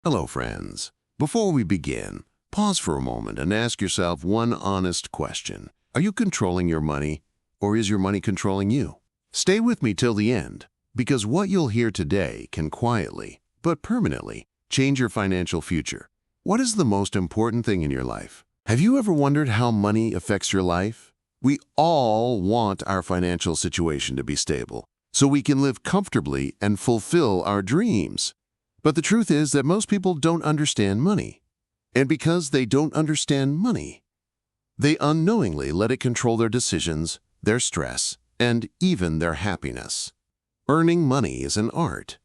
Hello, friends. Before we begin, pause for a moment and ask yourself one honest question. Are you controlling your money, or is your money controlling you? Stay with me till the end, because what you'll hear today can quietly, but permanently, change your financial future. What is the most important thing in your life? Have you ever wondered how money affects your life? We all want our financial situation to be stable, so we can live comfortably and fulfill our dreams. But the truth is that most people don't understand money. And because they don't understand money, they unknowingly let it control their decisions, their stress, and even their happiness. Earning money is an art,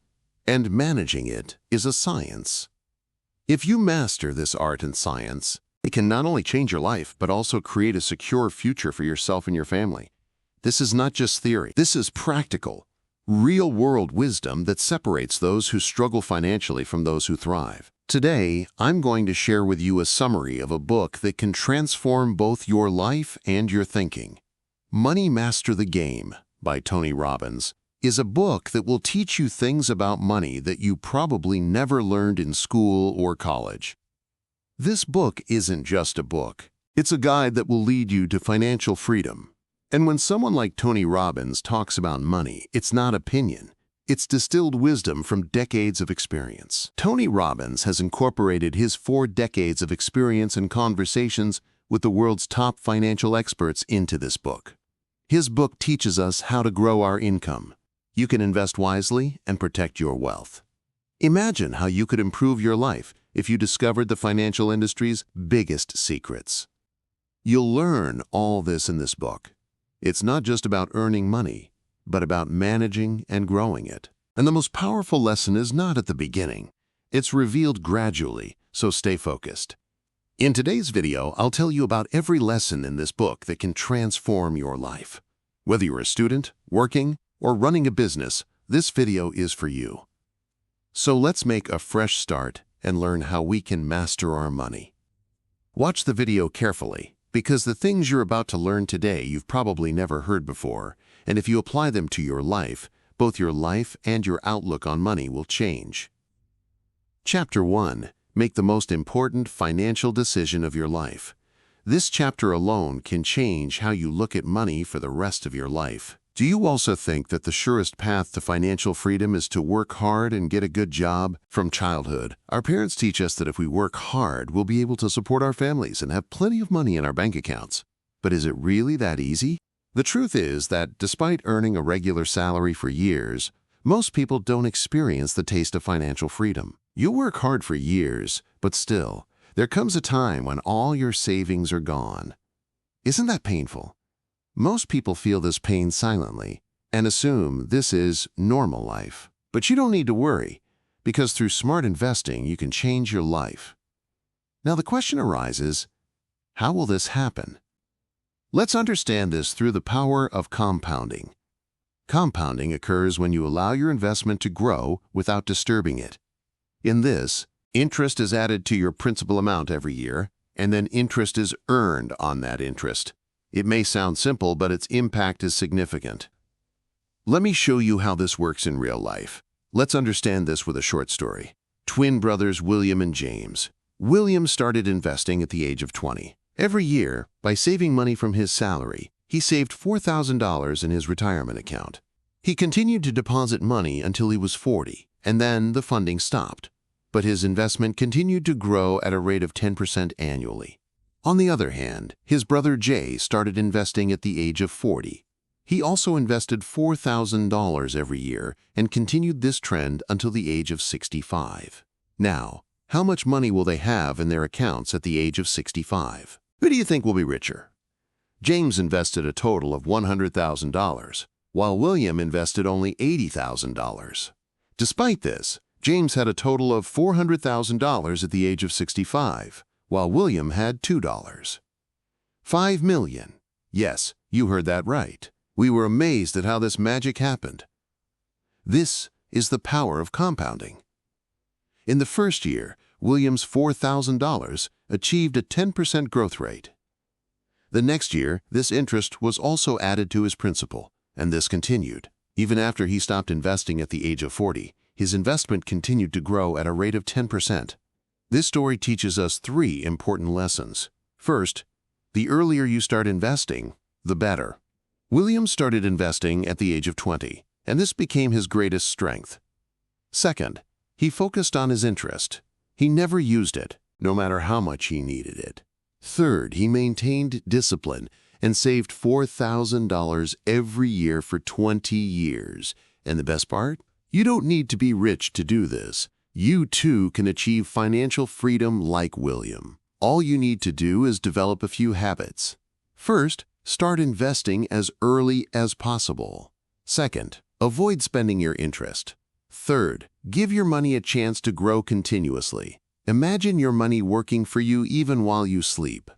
and managing it is a science. If you master this art and science, it can not only change your life, but also create a secure future for yourself and your family. This is not just theory. This is practical, real-world wisdom that separates those who struggle financially from those who thrive. Today, I'm going to share with you a summary of a book that can transform both your life and your thinking. Money Master the Game by Tony Robbins is a book that will teach you things about money that you probably never learned in school or college. This book isn't just a book. It's a guide that will lead you to financial freedom. And when someone like Tony Robbins talks about money, it's not opinion. It's distilled wisdom from decades of experience. Tony Robbins has incorporated his 4 decades of experience and conversations with the world's top financial experts into this book. His book teaches us how to grow our income. You can invest wisely and protect your wealth. Imagine how you could improve your life if you discovered the financial industry's biggest secrets. You'll learn all this in this book. It's not just about earning money, but about managing and growing it. And the most powerful lesson is not at the beginning. It's revealed gradually, so stay focused. In today's video, I'll tell you about every lesson in this book that can transform your life. Whether you're a student, working, or running a business, this video is for you. So let's make a fresh start and learn how we can master our money. Watch the video carefully, because the things you're about to learn today you've probably never heard before, and if you apply them to your life, both your life and your outlook on money will change. Chapter 1. Make the most important financial decision of your life. This chapter alone can change how you look at money for the rest of your life. Do you also think that the surest path to financial freedom is to work hard and get a good job? From childhood, our parents teach us that if we work hard, we'll be able to support our families and have plenty of money in our bank accounts. But is it really that easy? The truth is that despite earning a regular salary for years, most people don't experience the taste of financial freedom. You work hard for years, but still, there comes a time when all your savings are gone. Isn't that painful? Most people feel this pain silently and assume this is normal life. But you don't need to worry, because through smart investing, you can change your life. Now the question arises, how will this happen? Let's understand this through the power of compounding. Compounding occurs when you allow your investment to grow without disturbing it. In this, interest is added to your principal amount every year, and then interest is earned on that interest. It may sound simple, but its impact is significant. Let me show you how this works in real life. Let's understand this with a short story. Twin brothers William and James. William started investing at the age of 20. Every year, by saving money from his salary, he saved $4,000 in his retirement account. He continued to deposit money until he was 40, and then the funding stopped. But his investment continued to grow at a rate of 10% annually. On the other hand, his brother Jay started investing at the age of 40. He also invested $4,000 every year and continued this trend until the age of 65. Now, how much money will they have in their accounts at the age of 65? Who do you think will be richer? James invested a total of $100,000, while William invested only $80,000. Despite this, James had a total of $400,000 at the age of 65. While William had $2. $5 million. Yes, you heard that right. We were amazed at how this magic happened. This is the power of compounding. In the first year, William's $4,000 achieved a 10% growth rate. The next year, this interest was also added to his principal, and this continued. Even after he stopped investing at the age of 40, his investment continued to grow at a rate of 10%. This story teaches us three important lessons. First, the earlier you start investing, the better. William started investing at the age of 20, and this became his greatest strength. Second, he focused on his interest. He never used it, no matter how much he needed it. Third, he maintained discipline and saved $4,000 every year for 20 years. And the best part? You don't need to be rich to do this. You too can achieve financial freedom like William. All you need to do is develop a few habits. First, start investing as early as possible. Second, avoid spending your interest. Third, give your money a chance to grow continuously. Imagine your money working for you even while you sleep.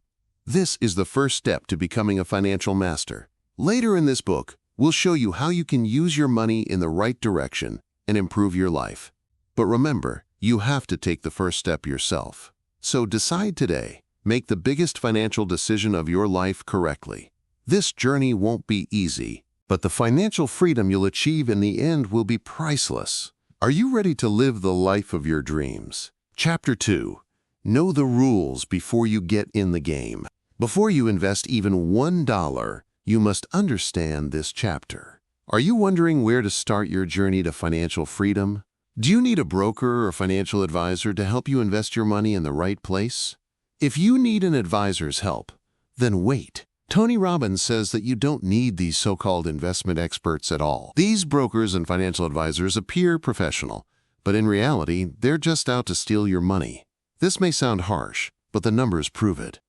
This is the first step to becoming a financial master. Later in this book, we'll show you how you can use your money in the right direction and improve your life. But remember, you have to take the first step yourself. So decide today. Make the biggest financial decision of your life correctly. This journey won't be easy, but the financial freedom you'll achieve in the end will be priceless. Are you ready to live the life of your dreams? Chapter 2. Know the rules before you get in the game. Before you invest even $1, you must understand this chapter. Are you wondering where to start your journey to financial freedom? Do you need a broker or financial advisor to help you invest your money in the right place? If you need an advisor's help, then wait. Tony Robbins says that you don't need these so-called investment experts at all. These brokers and financial advisors appear professional, but in reality, they're just out to steal your money. This may sound harsh, but the numbers prove it.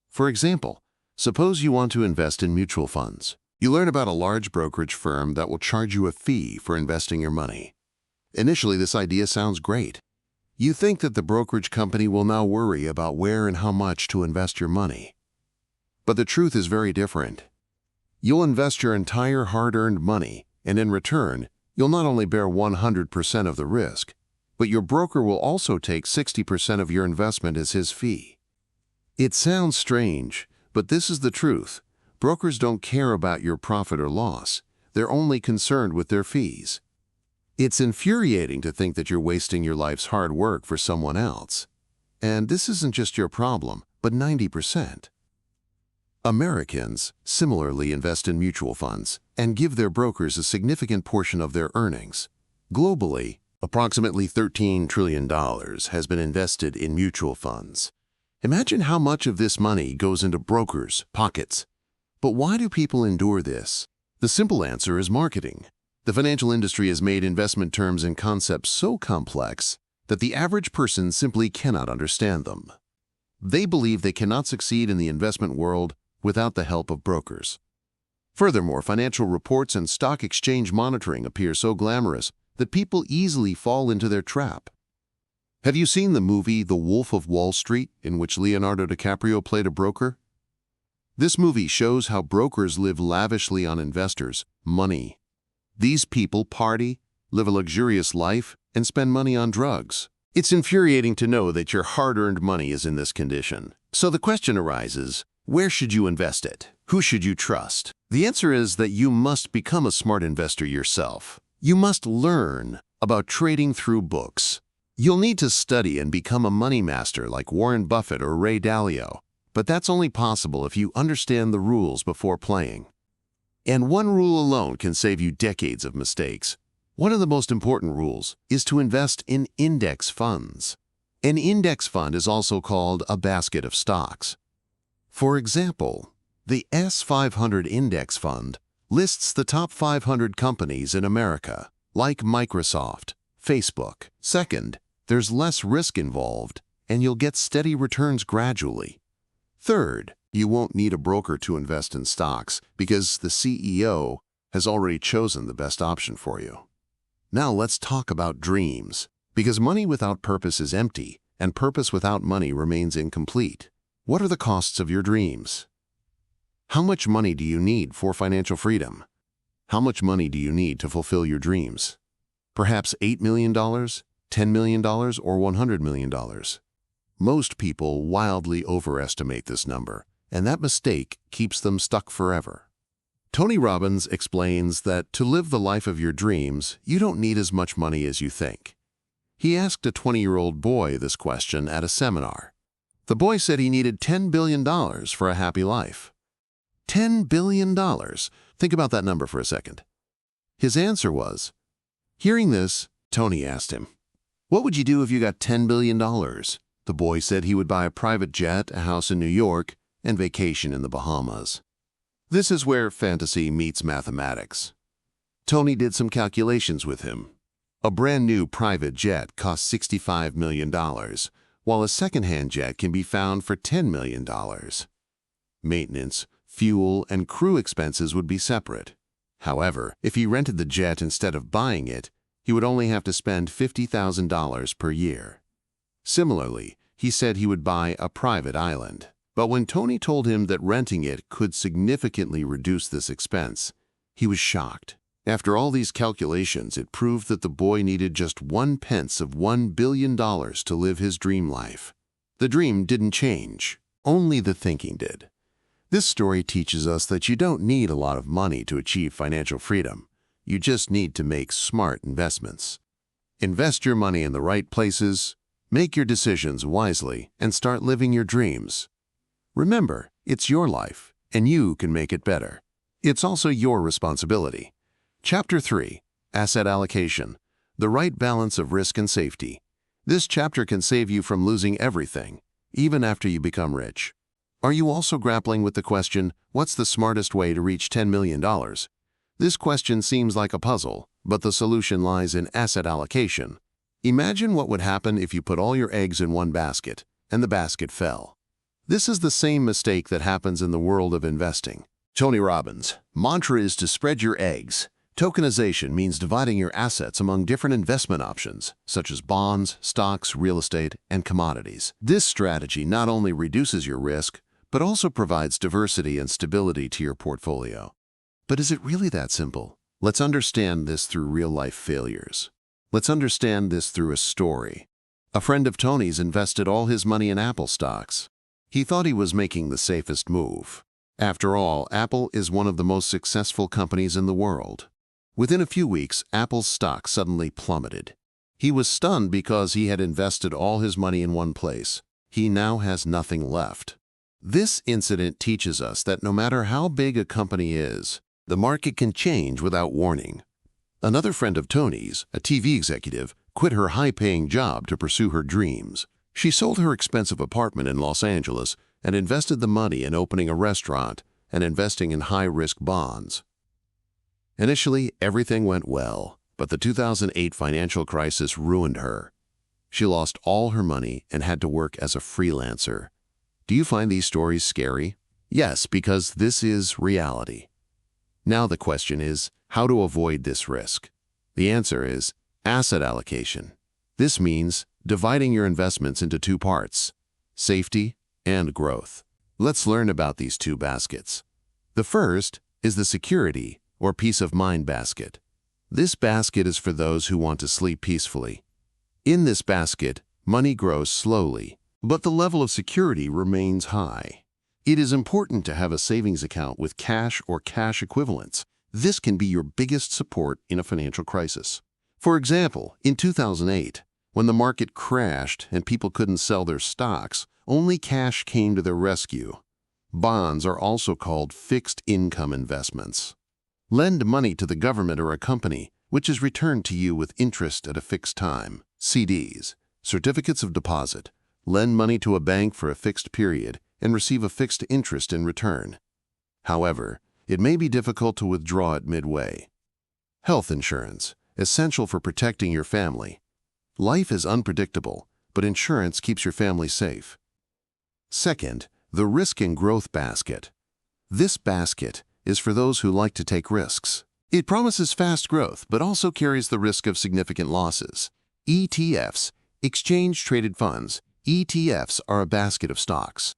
For example, suppose you want to invest in mutual funds. You learn about a large brokerage firm that will charge you a fee for investing your money. Initially, this idea sounds great. You think that the brokerage company will now worry about where and how much to invest your money. But the truth is very different. You'll invest your entire hard-earned money, and in return, you'll not only bear 100% of the risk, but your broker will also take 60% of your investment as his fee. It sounds strange, but this is the truth. Brokers don't care about your profit or loss. They're only concerned with their fees. It's infuriating to think that you're wasting your life's hard work for someone else. And this isn't just your problem, but 90%. Americans similarly invest in mutual funds and give their brokers a significant portion of their earnings. Globally, approximately $13 trillion has been invested in mutual funds. Imagine how much of this money goes into brokers' pockets. But why do people endure this? The simple answer is marketing. The financial industry has made investment terms and concepts so complex that the average person simply cannot understand them. They believe they cannot succeed in the investment world without the help of brokers. Furthermore, financial reports and stock exchange monitoring appear so glamorous that people easily fall into their trap. Have you seen the movie The Wolf of Wall Street, in which Leonardo DiCaprio played a broker? This movie shows how brokers live lavishly on investors' money. These people party, live a luxurious life, and spend money on drugs. It's infuriating to know that your hard-earned money is in this condition. So the question arises, where should you invest it? Who should you trust? The answer is that you must become a smart investor yourself. You must learn about trading through books. You'll need to study and become a money master like Warren Buffett or Ray Dalio, but that's only possible if you understand the rules before playing. And one rule alone can save you decades of mistakes. One of the most important rules is to invest in index funds. An index fund is also called a basket of stocks. For example, the S500 Index Fund lists the top 500 companies in America, like Microsoft, Facebook. Second, there's less risk involved, and you'll get steady returns gradually. Third, you won't need a broker to invest in stocks because the CEO has already chosen the best option for you. Now let's talk about dreams, because money without purpose is empty, and purpose without money remains incomplete. What are the costs of your dreams? How much money do you need for financial freedom? How much money do you need to fulfill your dreams? Perhaps $8 million, $10 million, or $100 million. Most people wildly overestimate this number, and that mistake keeps them stuck forever. Tony Robbins explains that to live the life of your dreams, you don't need as much money as you think. He asked a 20-year-old boy this question at a seminar. The boy said he needed $10 billion for a happy life. $10 billion. Think about that number for a second. His answer was, hearing this, Tony asked him, "What would you do if you got $10 billion? The boy said he would buy a private jet, a house in New York, and vacation in the Bahamas. This is where fantasy meets mathematics. Tony did some calculations with him. A brand new private jet costs $65 million, while a second-hand jet can be found for $10 million. Maintenance, fuel, and crew expenses would be separate. However, if he rented the jet instead of buying it, he would only have to spend $50,000 per year. Similarly, he said he would buy a private island. But when Tony told him that renting it could significantly reduce this expense, he was shocked. After all these calculations, it proved that the boy needed just 1/10 of $1 billion to live his dream life. The dream didn't change, only the thinking did. This story teaches us that you don't need a lot of money to achieve financial freedom. You just need to make smart investments. Invest your money in the right places, make your decisions wisely, and start living your dreams. Remember, it's your life, and you can make it better. It's also your responsibility. Chapter 3, Asset Allocation, the right balance of risk and safety. This chapter can save you from losing everything, even after you become rich. Are you also grappling with the question, what's the smartest way to reach $10 million? This question seems like a puzzle, but the solution lies in asset allocation. Imagine what would happen if you put all your eggs in one basket, and the basket fell. This is the same mistake that happens in the world of investing. Tony Robbins' mantra is to spread your eggs. Tokenization means dividing your assets among different investment options, such as bonds, stocks, real estate, and commodities. This strategy not only reduces your risk, but also provides diversity and stability to your portfolio. But is it really that simple? Let's understand this through real-life failures. Let's understand this through a story. A friend of Tony's invested all his money in Apple stocks. He thought he was making the safest move. After all, Apple is one of the most successful companies in the world. Within a few weeks, Apple's stock suddenly plummeted. He was stunned because he had invested all his money in one place. He now has nothing left. This incident teaches us that no matter how big a company is, the market can change without warning. Another friend of Tony's, a TV executive, quit her high-paying job to pursue her dreams. She sold her expensive apartment in Los Angeles and invested the money in opening a restaurant and investing in high-risk bonds. Initially, everything went well, but the 2008 financial crisis ruined her. She lost all her money and had to work as a freelancer. Do you find these stories scary? Yes, because this is reality. Now the question is, how to avoid this risk? The answer is asset allocation. This means dividing your investments into two parts, safety and growth. Let's learn about these two baskets. The first is the security or peace of mind basket. This basket is for those who want to sleep peacefully. In this basket, money grows slowly, but the level of security remains high. It is important to have a savings account with cash or cash equivalents. This can be your biggest support in a financial crisis. For example, in 2008, when the market crashed and people couldn't sell their stocks, only cash came to their rescue. Bonds are also called fixed income investments. Lend money to the government or a company, which is returned to you with interest at a fixed time. CDs, certificates of deposit. Lend money to a bank for a fixed period and receive a fixed interest in return. However, it may be difficult to withdraw it midway. Health insurance, essential for protecting your family. Life is unpredictable, but insurance keeps your family safe. Second, the risk and growth basket. This basket is for those who like to take risks. It promises fast growth, but also carries the risk of significant losses. ETFs, exchange-traded funds. ETFs are a basket of stocks.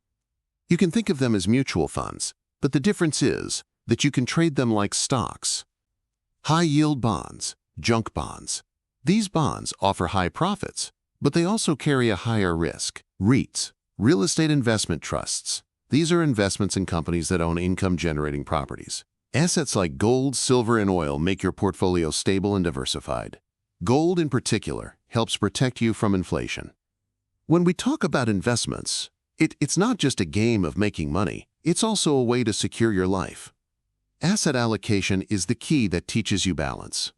You can think of them as mutual funds, but the difference is that you can trade them like stocks. High-yield bonds, junk bonds. These bonds offer high profits, but they also carry a higher risk. REITs, real estate investment trusts. These are investments in companies that own income-generating properties. Assets like gold, silver, and oil make your portfolio stable and diversified. Gold, in particular, helps protect you from inflation. When we talk about investments, it's not just a game of making money, it's also a way to secure your life. Asset allocation is the key that teaches you balance.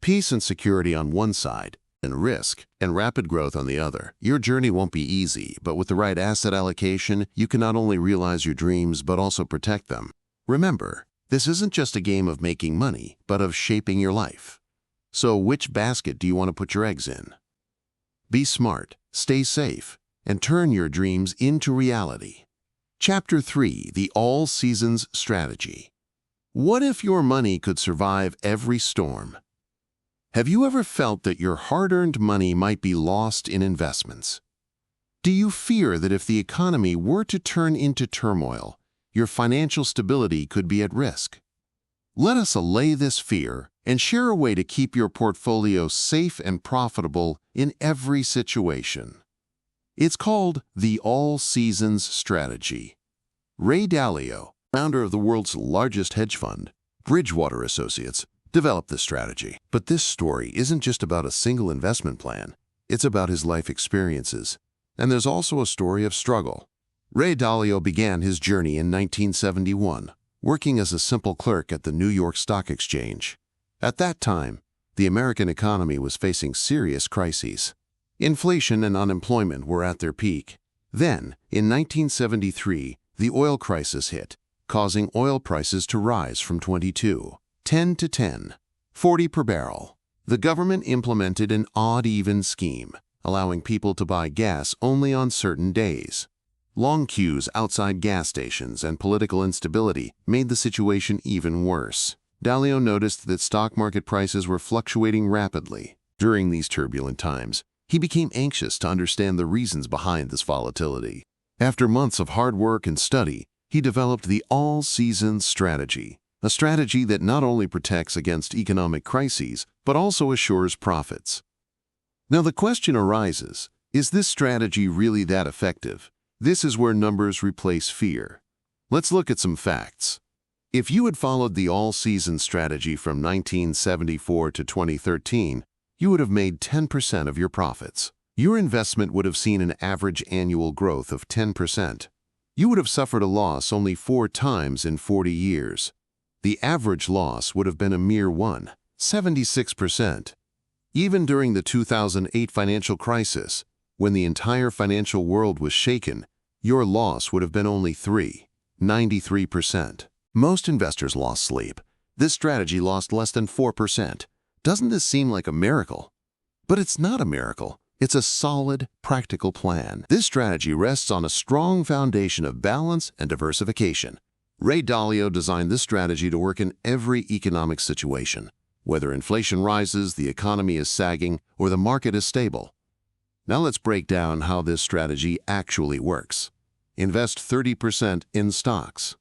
Peace and security on one side, and risk and rapid growth on the other. Your journey won't be easy, but with the right asset allocation, you can not only realize your dreams but also protect them. Remember, this isn't just a game of making money, but of shaping your life. So which basket do you want to put your eggs in? Be smart, stay safe, and turn your dreams into reality. Chapter 3: The All Seasons Strategy. What if your money could survive every storm? Have you ever felt that your hard-earned money might be lost in investments? Do you fear that if the economy were to turn into turmoil, your financial stability could be at risk? Let us allay this fear and share a way to keep your portfolio safe and profitable in every situation. It's called the All Seasons Strategy. Ray Dalio, founder of the world's largest hedge fund, Bridgewater Associates, developed this strategy. But this story isn't just about a single investment plan. It's about his life experiences. And there's also a story of struggle. Ray Dalio began his journey in 1971, working as a simple clerk at the New York Stock Exchange. At that time, the American economy was facing serious crises. Inflation and unemployment were at their peak. Then, in 1973, the oil crisis hit, causing oil prices to rise from $22.10 to $10.40 per barrel. The government implemented an odd-even scheme, allowing people to buy gas only on certain days. Long queues outside gas stations and political instability made the situation even worse. Dalio noticed that stock market prices were fluctuating rapidly. During these turbulent times, he became anxious to understand the reasons behind this volatility. After months of hard work and study, he developed the All Seasons Strategy, a strategy that not only protects against economic crises, but also assures profits. Now the question arises, is this strategy really that effective? This is where numbers replace fear. Let's look at some facts. If you had followed the All Seasons Strategy from 1974 to 2013, you would have made 10% of your profits. Your investment would have seen an average annual growth of 10%. You would have suffered a loss only 4 times in 40 years. The average loss would have been a mere 76%. Even during the 2008 financial crisis, when the entire financial world was shaken, your loss would have been only 93%. Most investors lost sleep. This strategy lost less than 4%. Doesn't this seem like a miracle? But it's not a miracle. It's a solid, practical plan. This strategy rests on a strong foundation of balance and diversification. Ray Dalio designed this strategy to work in every economic situation, whether inflation rises, the economy is sagging, or the market is stable. Now let's break down how this strategy actually works. Invest 30% in stocks.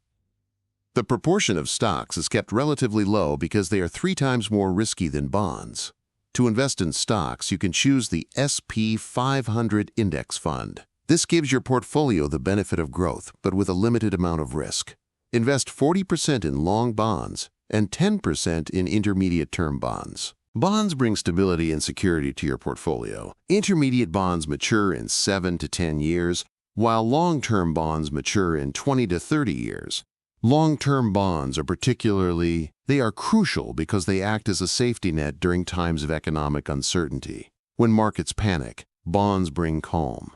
The proportion of stocks is kept relatively low because they are 3 times more risky than bonds. To invest in stocks, you can choose the S&P 500 Index Fund. This gives your portfolio the benefit of growth, but with a limited amount of risk. Invest 40% in long bonds and 10% in intermediate-term bonds. Bonds bring stability and security to your portfolio. Intermediate bonds mature in 7 to 10 years, while long-term bonds mature in 20 to 30 years. Long-term bonds are crucial because they act as a safety net during times of economic uncertainty. When markets panic, bonds bring calm.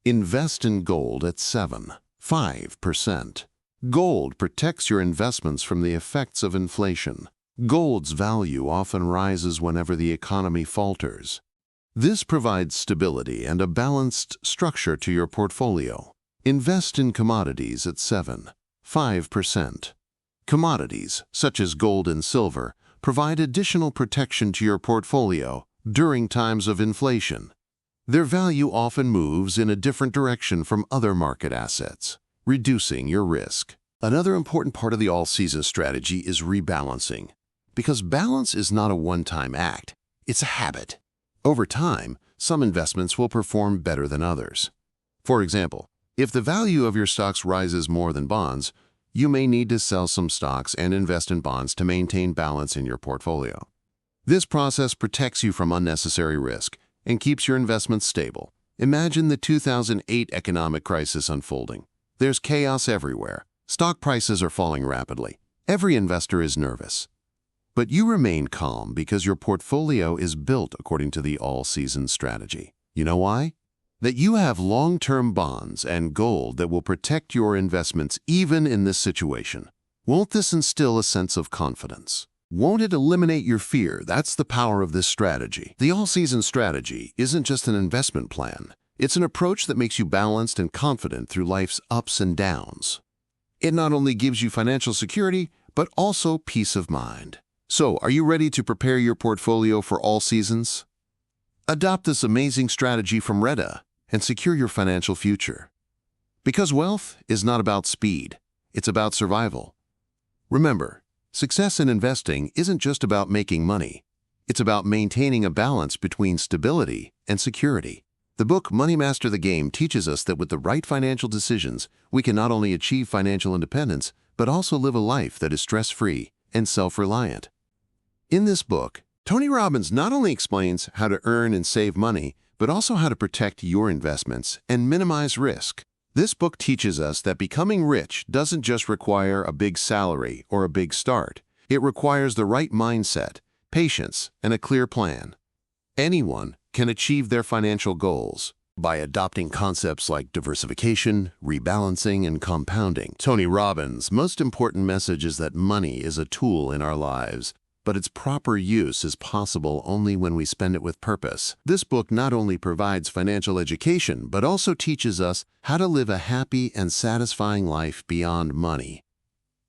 Invest in gold at 5%. Gold protects your investments from the effects of inflation. Gold's value often rises whenever the economy falters. This provides stability and a balanced structure to your portfolio. Invest in commodities at 5%. Commodities, such as gold and silver, provide additional protection to your portfolio during times of inflation. Their value often moves in a different direction from other market assets, reducing your risk. Another important part of the all-season strategy is rebalancing, because balance is not a one-time act, it's a habit. Over time, some investments will perform better than others. For example, if the value of your stocks rises more than bonds, you may need to sell some stocks and invest in bonds to maintain balance in your portfolio. This process protects you from unnecessary risk and keeps your investments stable. Imagine the 2008 economic crisis unfolding. There's chaos everywhere. Stock prices are falling rapidly. Every investor is nervous. But you remain calm because your portfolio is built according to the all-season strategy. You know why? That you have long-term bonds and gold that will protect your investments even in this situation. Won't this instill a sense of confidence? Won't it eliminate your fear? That's the power of this strategy. The all-season strategy isn't just an investment plan. It's an approach that makes you balanced and confident through life's ups and downs. It not only gives you financial security, but also peace of mind. So, are you ready to prepare your portfolio for all seasons? Adopt this amazing strategy from Reda and secure your financial future. Because wealth is not about speed, it's about survival. Remember, success in investing isn't just about making money. It's about maintaining a balance between stability and security. The book Money Master the Game teaches us that with the right financial decisions, we can not only achieve financial independence, but also live a life that is stress-free and self-reliant. In this book, Tony Robbins not only explains how to earn and save money, but also how to protect your investments and minimize risk. This book teaches us that becoming rich doesn't just require a big salary or a big start. It requires the right mindset, patience, and a clear plan. Anyone can achieve their financial goals by adopting concepts like diversification, rebalancing, and compounding. Tony Robbins' most important message is that money is a tool in our lives, but its proper use is possible only when we spend it with purpose. This book not only provides financial education, but also teaches us how to live a happy and satisfying life beyond money.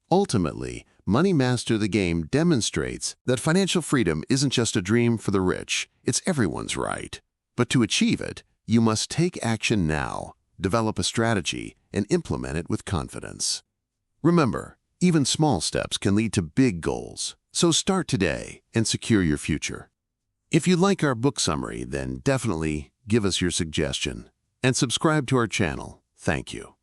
Ultimately, Money Master the Game demonstrates that financial freedom isn't just a dream for the rich, it's everyone's right. But to achieve it, you must take action now, develop a strategy, and implement it with confidence. Remember, even small steps can lead to big goals. So start today and secure your future. If you like our book summary, then definitely give us your suggestion and subscribe to our channel. Thank you.